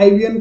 IBN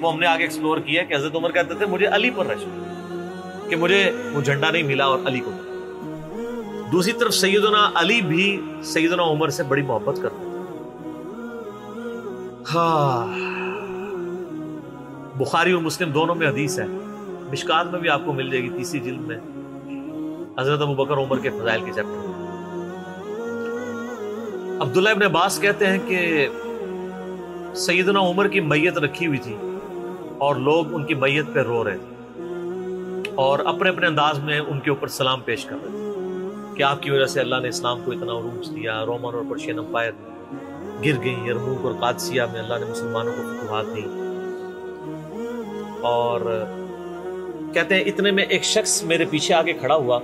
وہ ہم نے آگے ایکسپلور کیا کہ حضرت عمر کہتے تھے مجھے علی پر رشک کہ مجھے وہ جھنڈا نہیں ملا اور علی کو ملا. دوسری طرف سیدنا علی بھی سیدنا عمر سے بڑی محبت کرتے تھے. بخاری اور مسلم دونوں میں حدیث ہے, مشکات میں بھی آپ کو مل جائے گی 3 جلد میں, حضرت ابو بکر عمر کے فضائل کے چیپٹر میں. عبداللہ ابن عباس کہتے ہیں کہ سیدنا عمر کی میت رکھی ہوئی تھی اور لوگ ان کی میت پہ رو رہے تھے اور اپنے اپنے انداز میں ان کے اوپر سلام پیش کر رہے تھے کہ آپ کی وجہ سے اللہ نے اسلام کو اتنا عروج دیا, رومن اور پرشین امپائر گر گئی, یرموک اور قادسیہ میں اللہ نے مسلمانوں کو فتوحات دی. اور کہتے ہیں اتنے میں ایک شخص میرے پیچھے آگے کھڑا ہوا,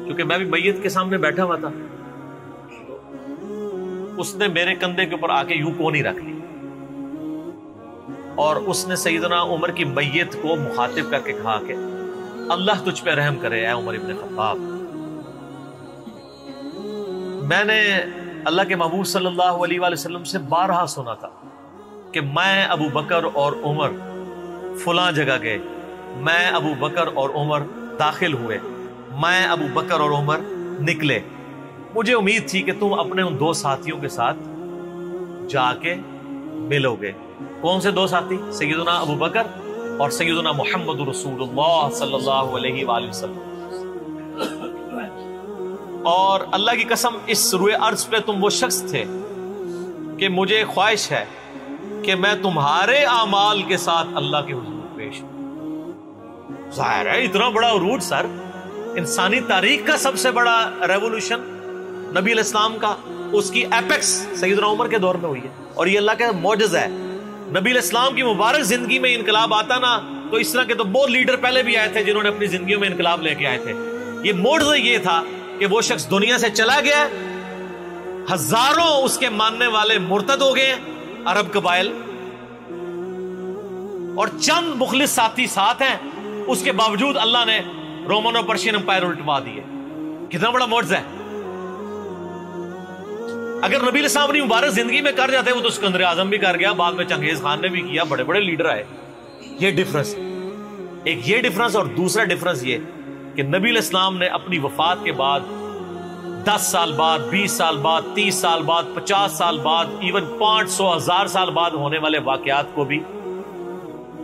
کیونکہ میں بھی میت کے سامنے بیٹھا ہوا تھا, اس نے میرے کندھے کے اوپر آ کے یوں کونی رکھ لی اور اس نے سیدنا عمر کی میت کو مخاطب کر کے کہا کہ اللہ تجھ پہ رحم کرے اے عمر ابن خطاب. میں نے اللہ کے محبوب صلی اللہ علیہ وآلہ وسلم سے بارہا سنا تھا کہ میں ابو بکر اور عمر فلاں جگہ گئے, میں ابو بکر اور عمر داخل ہوئے, میں ابو بکر اور عمر نکلے. مجھے امید تھی کہ تم اپنے ان 2 ساتھیوں کے ساتھ جا کے ملو گے. کون سے 2 ساتھی؟ سیدنا ابو بکر اور سیدنا محمد رسول اللہ صلی اللہ علیہ وآلہ وسلم. اور اللہ کی قسم اس روئے ارض پہ تم وہ شخص تھے کہ مجھے خواہش ہے کہ میں تمہارے اعمال کے ساتھ اللہ کے حضور پیش ہوں. ظاہر ہے اتنا بڑا عروج سر, انسانی تاریخ کا سب سے بڑا ریولوشن نبی علیہ السلام کا, اس کی ایپیکس سیدنا عمر کے دور میں ہوئی ہے. اور یہ اللہ کا معجزہ ہے. نبی علیہ السلام کی مبارک زندگی میں انقلاب آتا نا تو اس طرح کے تو بہت لیڈر پہلے بھی آئے تھے جنہوں نے اپنی زندگیوں میں انقلاب لے کے آئے تھے. یہ معجزہ یہ تھا کہ وہ شخص دنیا سے چلا گیا, ہزاروں اس کے ماننے والے مرتد ہو گئے عرب قبائل, اور چند مخلص ساتھی ساتھ ہیں, اس کے باوجود اللہ نے رومن اور پرشین امپائر الٹوا دیے. کتنا بڑا معجزہ ہے. اگر نبی علیہ السلام اپنی مبارک زندگی میں کر جاتے, وہ تو اسکندر اعظم بھی کر گیا, بعد میں چنگیز خان نے بھی کیا, بڑے بڑے لیڈر آئے. یہ ڈفرنس, ایک یہ ڈفرنس, اور دوسرا ڈفرنس یہ کہ نبی علیہ السلام نے اپنی وفات کے بعد 10 سال بعد, 20 سال بعد, 30 سال بعد, 50 سال بعد, ایون 500,000 سال بعد ہونے والے واقعات کو بھی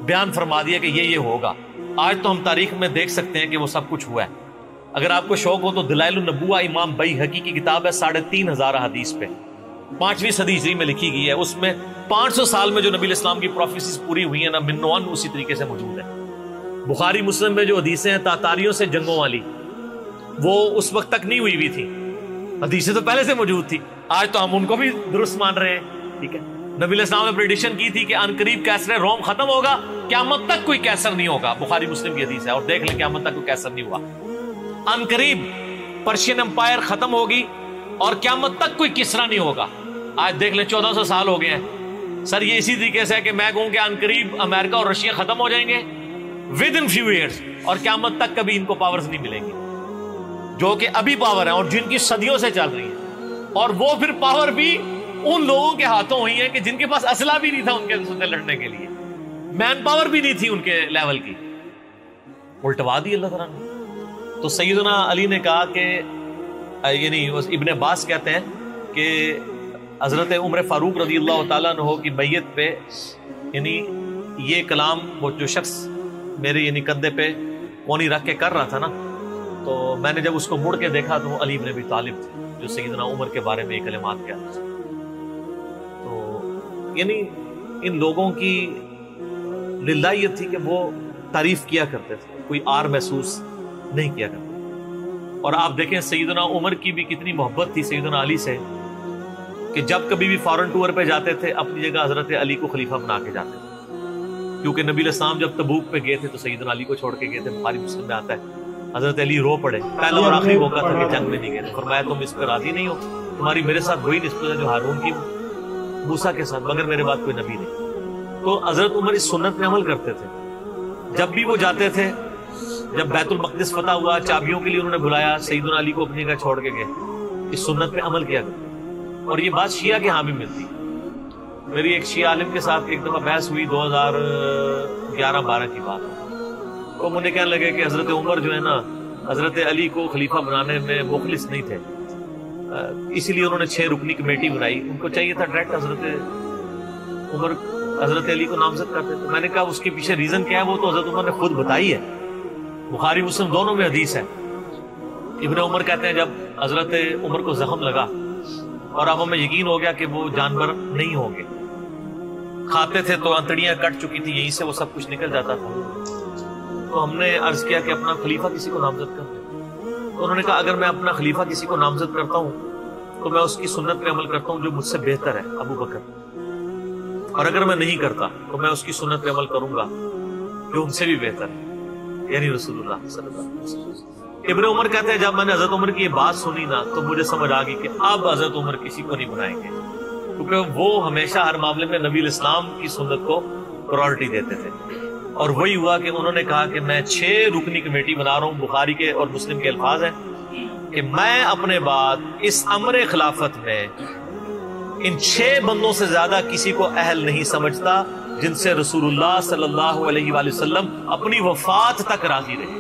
بیان فرما دیا کہ یہ ہوگا. آج تو ہم تاریخ میں دیکھ سکتے ہیں کہ وہ سب کچھ ہوا ہے. اگر آپ کو شوق ہو تو دلائل النبوہ امام بیہقی کی کتاب ہے 3,500 حدیث پہ, 5ویں صدی ہجری میں لکھی گئی ہے. اس میں 500 سال میں جو نبی علیہ السلام کی پروفیسیز پوری ہوئی ہیں نا, منوان اسی طریقے سے موجود ہے. بخاری مسلم میں جو حدیثیں ہیں تاتاریوں سے جنگوں والی, وہ اس وقت تک نہیں ہوئی تھی, حدیثیں تو پہلے سے موجود تھی. آج تو ہم ان کو بھی درست مان رہے ہیں. ٹھیک ہے, نبی علیہ السلام نے پریڈکشن کی تھی کہ ان قریب کیسر روم ختم ہوگا, قیامت تک کوئی کیسر نہیں ہوگا. بخاری مسلم کی حدیث ہے, اور دیکھ لیں قیامت تک کوئی کیسر نہیں ہوا. ان قریب پرشین امپائر ختم ہوگی اور قیامت تک کوئی کسرا نہیں ہوگا. آج دیکھ لیں 1400 سال ہو گئے ہیں. سر یہ اسی طریقے سے ہے کہ میں کہوں کہ ان قریب امریکہ اور رشیا ختم ہو جائیں گے ود ان فیو ایئرس, اور قیامت تک کبھی ان کو پاورز نہیں ملیں گی جو کہ ابھی پاور ہیں اور جن کی صدیوں سے چل رہی ہیں. اور وہ پھر پاور بھی ان لوگوں کے ہاتھوں ہوئی ہیں کہ جن کے پاس اسلحہ بھی نہیں تھا ان کے ساتھ لڑنے کے لیے, مین پاور بھی نہیں تھی ان کے لیول کی, الٹوا دی اللہ تعالیٰ نے. تو سیدنا علی نے کہا کہ یعنی ابن عباس کہتے ہیں کہ حضرت عمر فاروق رضی اللہ تعالیٰ عنہ کی میت پہ یعنی یہ کلام وہ جو شخص میرے یعنی کندھے پہ کونی رکھ کے کر رہا تھا نا, تو میں نے جب اس کو مڑ کے دیکھا تو وہ علی بن ابی طالب تھے جو سیدنا عمر کے بارے میں یہ کلمات کہتے تھے. تو یعنی ان لوگوں کی للہ یہ تھی کہ وہ تعریف کیا کرتے تھے, کوئی آر محسوس نہیں کیا کرتے. اور آپ دیکھیں سیدنا عمر کی بھی کتنی محبت تھی سیدنا علی سے کہ جب کبھی بھی فارن ٹور پہ جاتے تھے اپنی جگہ حضرت علی کو خلیفہ بنا کے جاتے تھے. کیونکہ نبی علیہ السلام جب تبوک پہ گئے تھے تو سیدنا علی کو چھوڑ کے گئے تھے. بخاری مسلم میں آتا ہے حضرت علی رو پڑے, پہلا اور آخری موقع تھا کہ جنگ میں نہیں گئے تھے. فرمایا تم اس پہ راضی نہیں ہو, تمہاری میرے ساتھ وہی نسبت ہے جو ہارون کی موسیٰ کے ساتھ, مگر میرے بعد کوئی نبی نہیں. تو حضرت عمر اس سنت پہ عمل کرتے تھے. جب بھی وہ جاتے تھے, جب بیت المقدس فتح ہوا چابیوں کے لیے انہوں نے بلایا, سیدنا علی کو اپنی جگہ چھوڑ کے گئے, اس سنت پہ عمل کیا کرتے. اور یہ بات شیعہ کے ہاں بھی ملتی. میری ایک شیعہ عالم کے ساتھ ایک دفعہ بحث ہوئی 2011-12 کی بات. وہ مجھے کہنے لگے کہ حضرت عمر جو ہے نا حضرت علی کو خلیفہ بنانے میں مخلص نہیں تھے، اسی لیے انہوں نے 6 رکنی کمیٹی بنائی. ان کو چاہیے تھا ڈائریکٹ حضرت عمر حضرت علی کو نامزد کرتے. تو میں نے کہا اس کے پیچھے ریزن کیا ہے، وہ تو حضرت عمر نے خود بتائی ہے، بخاری مسلم دونوں میں حدیث ہے. ابن عمر کہتے ہیں جب حضرت عمر کو زخم لگا اور اب ہمیں یقین ہو گیا کہ وہ جانور نہیں ہوں گے، کھاتے تھے تو انتڑیاں کٹ چکی تھی، یہیں سے وہ سب کچھ نکل جاتا تھا. تو ہم نے عرض کیا کہ اپنا خلیفہ کسی کو نامزد کر دیں. تو انہوں نے کہا اگر میں اپنا خلیفہ کسی کو نامزد کرتا ہوں تو میں اس کی سنت پہ عمل کرتا ہوں جو مجھ سے بہتر ہے، ابو بکر، اور اگر میں نہیں کرتا تو میں اس کی سنت پہ عمل کروں گا جو ان سے بھی بہتر ہے، یعنی رسول اللہ صلی اللہ علیہ وسلم. ابن عمر کہتے ہیں جب میں نے حضرت عمر کی یہ بات سنی نا تو مجھے سمجھ آ گئی کہ اب حضرت عمر کسی کو نہیں بنائیں گے، کیونکہ وہ ہمیشہ ہر معاملے میں نبی الاسلام کی سنت کو پرائورٹی دیتے تھے. اور وہی ہوا کہ انہوں نے کہا کہ میں 6 رکنی کمیٹی بنا رہا ہوں. بخاری کے اور مسلم کے الفاظ ہیں کہ میں اپنے بعد اس امر خلافت میں ان 6 بندوں سے زیادہ کسی کو اہل نہیں سمجھتا جن سے رسول اللہ صلی اللہ علیہ وآلہ وسلم اپنی وفات تک راضی رہے.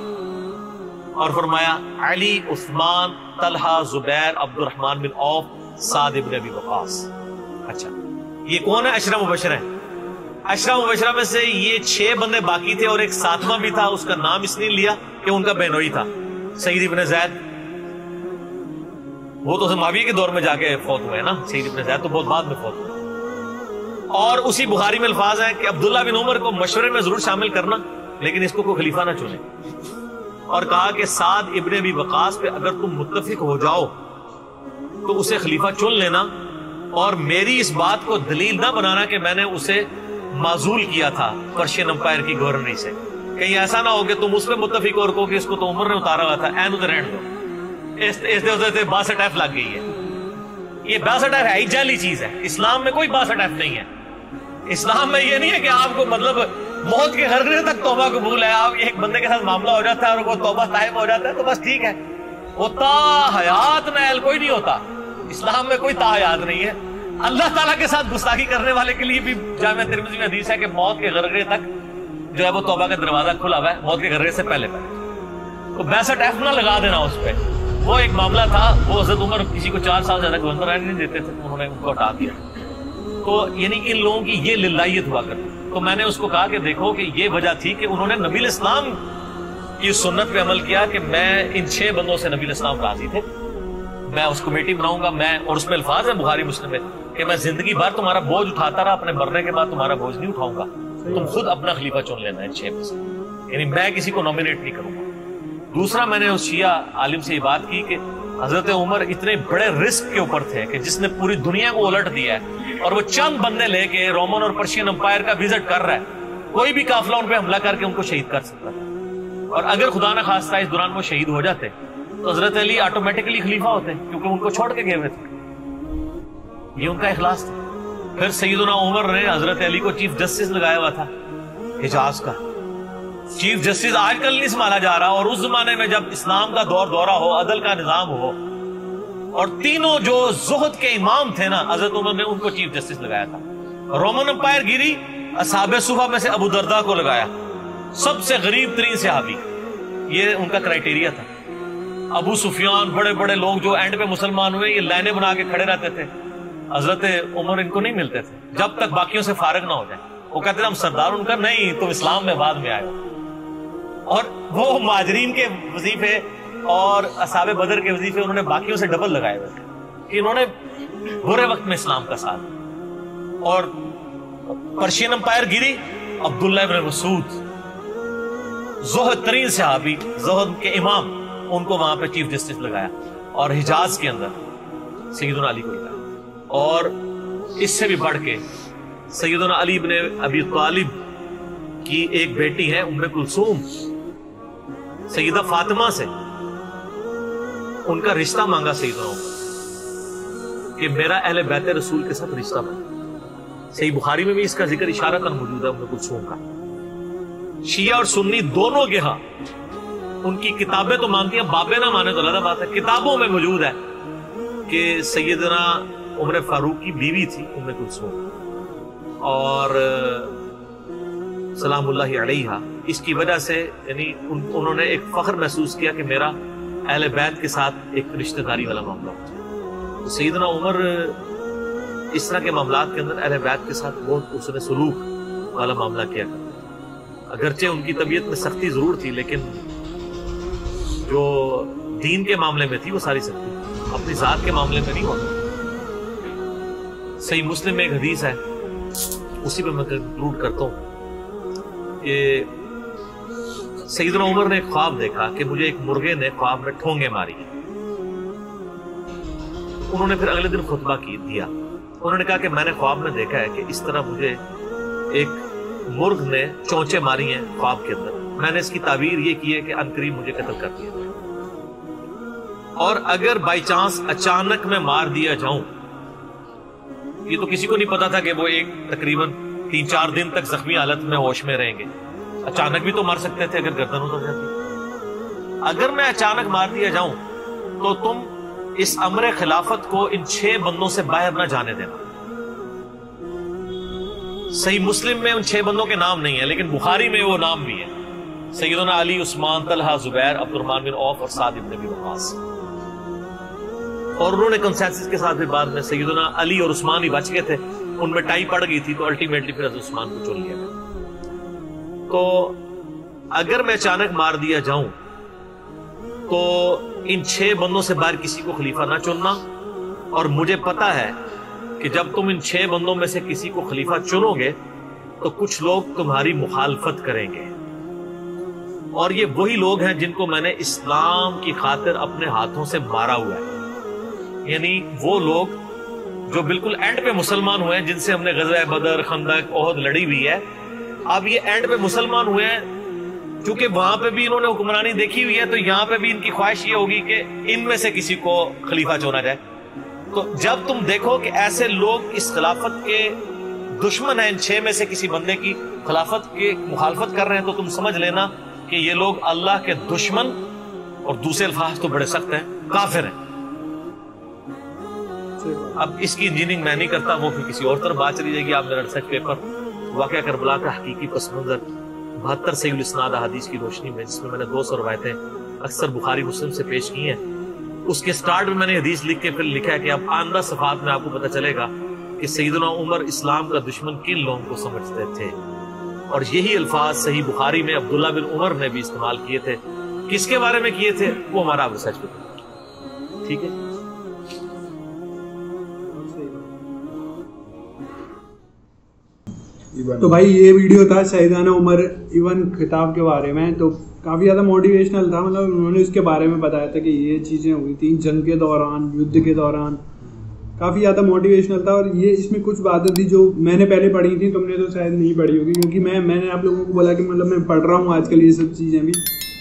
اور فرمایا علی، عثمان، طلحہ، زبیر، عبد الرحمن بن عوف، سعد بن ابی وقاص. اچھا یہ کون ہے؟ عشرہ مبشرہ ہیں. عشرہ مبشرہ میں سے یہ 6 بندے باقی تھے اور ایک 7واں بھی تھا، اس کا نام اس نے لیا کہ ان کا بہنوئی تھا، سعید بن زید. وہ تو معاویہ کے دور میں جا کے فوت ہوئے نا، سعید بن زید تو بہت بعد میں فوت ہوئے. اور اسی بخاری میں الفاظ ہیں کہ عبداللہ بن عمر کو مشورے میں ضرور شامل کرنا لیکن اس کو کوئی خلیفہ نہ چنے. اور کہا کہ سعد ابن ابی وقاص پہ اگر تم متفق ہو جاؤ تو اسے خلیفہ چن لینا، اور میری اس بات کو دلیل نہ بنانا کہ میں نے اسے معزول کیا تھا پرشین امپائر کی گورنری سے. کہیں ایسا نہ ہو کہ تم اس پہ متفق اور کہو کہ اس کو تو عمر نے اتارا ہوا تھا، این ادھر رہنے دو. اس 62 ایف لگ گئی ہے. یہ 62 ایف ہے جعلی چیز ہے. اسلام میں کوئی 62 ایف نہیں ہے. اسلام میں یہ نہیں ہے کہ آپ کو مطلب موت کے غرغرے تک توبہ قبول ہے. آپ ایک بندے کے ساتھ معاملہ ہو جاتا ہے اور وہ توبہ طائب ہو جاتا ہے تو بس ٹھیک ہے. وہ تا حیات نائل کوئی نہیں ہوتا. اسلام میں کوئی تا حیات نہیں ہے. اللہ تعالیٰ کے ساتھ گستاخی کرنے والے کے لیے بھی جامعہ ترمذی میں حدیث ہے کہ موت کے غرغرے تک جو ہے وہ توبہ کا دروازہ کھلا ہوا ہے، موت کے غرغرے سے پہلے. تو 62 ایف نہ لگا دینا اس پہ. وہ ایک معاملہ تھا، وہ حضرت عمر کسی کو 4 سال زیادہ گورنر رہنے نہیں دیتے تھے، انہوں نے ان کو ہٹا دیا. تو یعنی ان لوگوں کی یہ للہیت ہوا کرتی. تو میں نے اس کو کہا کہ دیکھو کہ یہ وجہ تھی کہ انہوں نے نبی الاسلام کی سنت پہ عمل کیا کہ میں ان 6 بندوں سے نبی الاسلام راضی تھے، میں اس کمیٹی بناؤں گا، میں، اور اس میں الفاظ ہیں بخاری مسلم میں کہ میں زندگی بھر تمہارا بوجھ اٹھاتا رہا، اپنے مرنے کے بعد تمہارا بوجھ نہیں اٹھاؤں گا، تم خود اپنا خلیفہ چن لینا ان 6 میں سے، یعنی میں کسی کو نامینیٹ نہیں کروں گا. دوسرا میں نے اس شیعہ عالم سے یہ بات کی کہ حضرت عمر اتنے بڑے رسک کے اوپر تھے کہ جس نے پوری دنیا کو الٹ دیا ہے، اور وہ چند بندے لے کے رومن اور پرشین امپائر کا وزٹ کر رہا ہے. کوئی بھی قافلہ ان پہ حملہ کر کے ان کو شہید کر سکتا ہے، اور اگر خدا نہ خواستہ اس دوران وہ شہید ہو جاتے تو حضرت علی آٹومیٹکلی خلیفہ ہوتے کیونکہ ان کو چھوڑ کے گئے ہوئے تھے. یہ ان کا اخلاص تھا. پھر سیدنا عمر نے حضرت علی کو چیف جسٹس لگایا ہوا تھا حجاز کا. چیف جسٹس آج کل نہیں سنبھالا جا رہا، اور اس زمانے میں جب اسلام کا دور دورہ ہو، عدل کا نظام ہو، اور تینوں جو زہد کے امام تھے نا حضرت عمر نے ان کو چیف جسٹس لگایا تھا. رومن امپائر گری، اصحاب صفہ میں سے ابو درداء کو لگایا، سب سے غریب ترین صحابی، یہ ان کا کرائٹیریا تھا. ابو سفیان، بڑے بڑے لوگ جو اینڈ پہ مسلمان ہوئے، یہ لائنیں بنا کے کھڑے رہتے تھے. حضرت عمر ان کو نہیں ملتے تھے جب تک باقیوں سے فارغ نہ ہو جائیں. وہ کہتے تھے ہم سردار، ان کا نہیں، تم اسلام میں بعد میں آئے ہو. اور وہ مہاجرین کے وظیفے اور اصحاب بدر کے وظیفے انہوں نے باقیوں سے ڈبل لگائے ہوئے تھے کہ انہوں نے برے وقت میں اسلام کا ساتھ. اور پرشین امپائر گری، عبداللہ ابن مسعود، زہد ترین صحابی، زہد کے امام، ان کو وہاں پہ چیف جسٹس لگایا. اور حجاز کے اندر سیدنا علی کو لگایا. اور اس سے بھی بڑھ کے سیدنا علی بن ابی طالب کی ایک بیٹی ہے ام کلثوم، سیدہ فاطمہ سے ان کا رشتہ مانگا سیدنا عمر کہ میرا اہل بیت رسول کے ساتھ رشتہ بنا. صحیح بخاری میں بھی اس کا ذکر اشارتاً موجود ہے ام کلثوم کا. شیعہ اور سنی دونوں کے ہاں ان کی کتابیں تو مانتی ہیں، بابے نہ مانے تو علیحدہ بات ہے. کتابوں میں موجود ہے کہ سیدنا عمر فاروق کی بیوی تھی ام کلثوم، اور سلام اللہ علیہا، اس کی وجہ سے یعنی انہوں نے ایک فخر محسوس کیا کہ میرا اہل بیت کے ساتھ ایک رشتہ داری والا معاملہ ہوتا ہے. تو سیدنا عمر اس طرح کے معاملات کے اندر اہل بیت کے ساتھ بہت حسن سلوک والا معاملہ کیا کرتے. اگرچہ ان کی طبیعت میں سختی ضرور تھی، لیکن جو دین کے معاملے میں تھی وہ ساری سختی اپنی ذات کے معاملے میں نہیں ہوتی. صحیح مسلم میں ایک حدیث ہے، اسی پہ میں کنکلوڈ کرتا ہوں کہ سیدنا عمر نے ایک خواب دیکھا کہ مجھے ایک مرغے نے خواب میں ٹھونگے ماری. انہوں نے پھر اگلے دن خطبہ دیا. انہوں نے کہا کہ میں نے خواب میں دیکھا ہے کہ اس طرح مجھے ایک مرغ نے چونچے ماری ہیں خواب کے اندر. میں نے اس کی تعبیر یہ کی ہے کہ عنقریب مجھے قتل کر دیا، اور اگر بائی چانس اچانک میں مار دیا جاؤں، یہ تو کسی کو نہیں پتا تھا کہ وہ ایک تقریباً 3-4 دن تک زخمی حالت میں ہوش میں رہیں گے. اچانک بھی تو مار سکتے تھے اگر گردن اتر جاتی. اگر میں اچانک مار دیا جاؤں تو تم اس امر خلافت کو ان 6 بندوں سے باہر نہ جانے دینا. صحیح مسلم میں ان 6 بندوں کے نام نہیں ہیں، لیکن بخاری میں وہ نام بھی ہیں: سیدنا علی، عثمان، طلحہ، زبیر، عبد الرحمن بن عوف اور سعد بن ابی وقاص. اور انہوں نے کنسنسس کے ساتھ بھی بعد میں سیدنا علی اور عثمان ہی بچ گئے تھے. ان میں ٹائی پڑ گئی تھی تو الٹیمیٹلی پھر حضرت عثمان کو چن لیا گیا. تو اگر میں اچانک مار دیا جاؤں تو ان 6 بندوں سے باہر کسی کو خلیفہ نہ چننا. اور مجھے پتا ہے کہ جب تم ان 6 بندوں میں سے کسی کو خلیفہ چنو گے تو کچھ لوگ تمہاری مخالفت کریں گے، اور یہ وہی لوگ ہیں جن کو میں نے اسلام کی خاطر اپنے ہاتھوں سے مارا ہوا ہے. یعنی وہ لوگ جو بالکل اینڈ پہ مسلمان ہوئے ہیں، جن سے ہم نے غزوہ بدر، خندق، احد لڑی ہوئی ہے. اب یہ اینڈ پہ مسلمان ہوئے ہیں، چونکہ وہاں پہ بھی انہوں نے حکمرانی دیکھی ہوئی ہے، تو یہاں پہ بھی ان کی خواہش یہ ہوگی کہ ان میں سے کسی کو خلیفہ چنا جائے. تو جب تم دیکھو کہ ایسے لوگ اس خلافت کے دشمن ہیں، ان 6 میں سے کسی بندے کی خلافت کی مخالفت کر رہے ہیں، تو تم سمجھ لینا کہ یہ لوگ اللہ کے دشمن، اور دوسرے الفاظ تو بڑے سخت ہیں، کافر ہیں. اب اس کی انجینئرنگ میں نہیں کرتا، وہ پھر کسی اور طرف بات چلی جائے گی. آپ میرا ریسرچ پیپر واقعہ کربلا کا حقیقی پس منظر 72 صحیح الاسناد احادیث کی روشنی میں، جس میں میں نے 200 روایتیں اکثر بخاری مسلم سے پیش کی ہیں، اس کے سٹارٹ میں نے حدیث لکھ کے پھر لکھا ہے کہ اب آئندہ صفحات میں آپ کو پتہ چلے گا کہ سیدنا عمر اسلام کا دشمن کن لوگوں کو سمجھتے تھے. اور یہی الفاظ صحیح بخاری میں عبداللہ بن عمر نے بھی استعمال کیے تھے. کس کے بارے میں کیے تھے وہ ہمارا اب ریسرچ پیپر. ٹھیک ہے. تو بھائی یہ ویڈیو تھا سیدنا عمر ایون خطاب کے بارے میں. تو کافی زیادہ موٹیویشنل تھا. مطلب انہوں نے اس کے بارے میں بتایا تھا کہ یہ چیزیں ہوئی تھیں جنگ کے دوران، یدھ کے دوران. کافی زیادہ موٹیویشنل تھا. اور یہ اس میں کچھ باتیں تھی جو میں نے پہلے پڑھی تھی، تم نے تو شاید نہیں پڑھی ہوگی، کیونکہ میں نے آپ لوگوں کو بولا کہ مطلب میں پڑھ رہا ہوں آج کل یہ سب چیزیں بھی.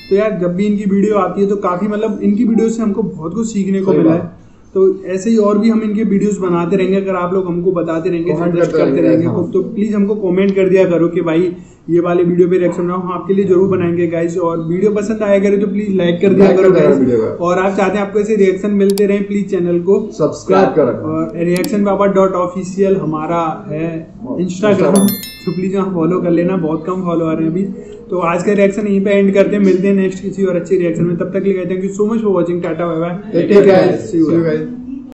تو یار جب بھی ان کی ویڈیو آتی ہے تو کافی مطلب ان کی ویڈیو سے ہم کو بہت کچھ سیکھنے کو ملا ہے. تو ایسے ہی اور بھی ہم ان کے ویڈیوز بناتے رہیں گے. اگر آپ لوگ ہم کو بتاتے رہیں گے، سجیسٹ کرتے رہیں گے، تو پلیز ہم کو کامنٹ کر دیا کرو کہ بھائی یہ والے ویڈیو پہ ریئیکشن بناؤ. ہم آپ کے لیے ضرور بنائیں گے گائز. اور ویڈیو پسند آیا کرے تو پلیز لائک کر دیا کرو گائز. اور آپ چاہتے ہیں آپ کو ایسے ریئیکشن ملتے رہیں، پلیز چینل کو سبسکرائب کریں. اور reactionbaba.official ہمارا ہے انسٹاگرام، تو پلیز وہاں فالو کر لینا. بہت کم فالوور ہیں ابھی. تو آج کا ریئیکشن یہیں پہ اینڈ کرتے ہیں. ملتے ہیں نیکسٹ کسی اور اچھی ریئیکشن میں. تب تک کے لیے thank you so much for watching. Tata, bye bye. Take care.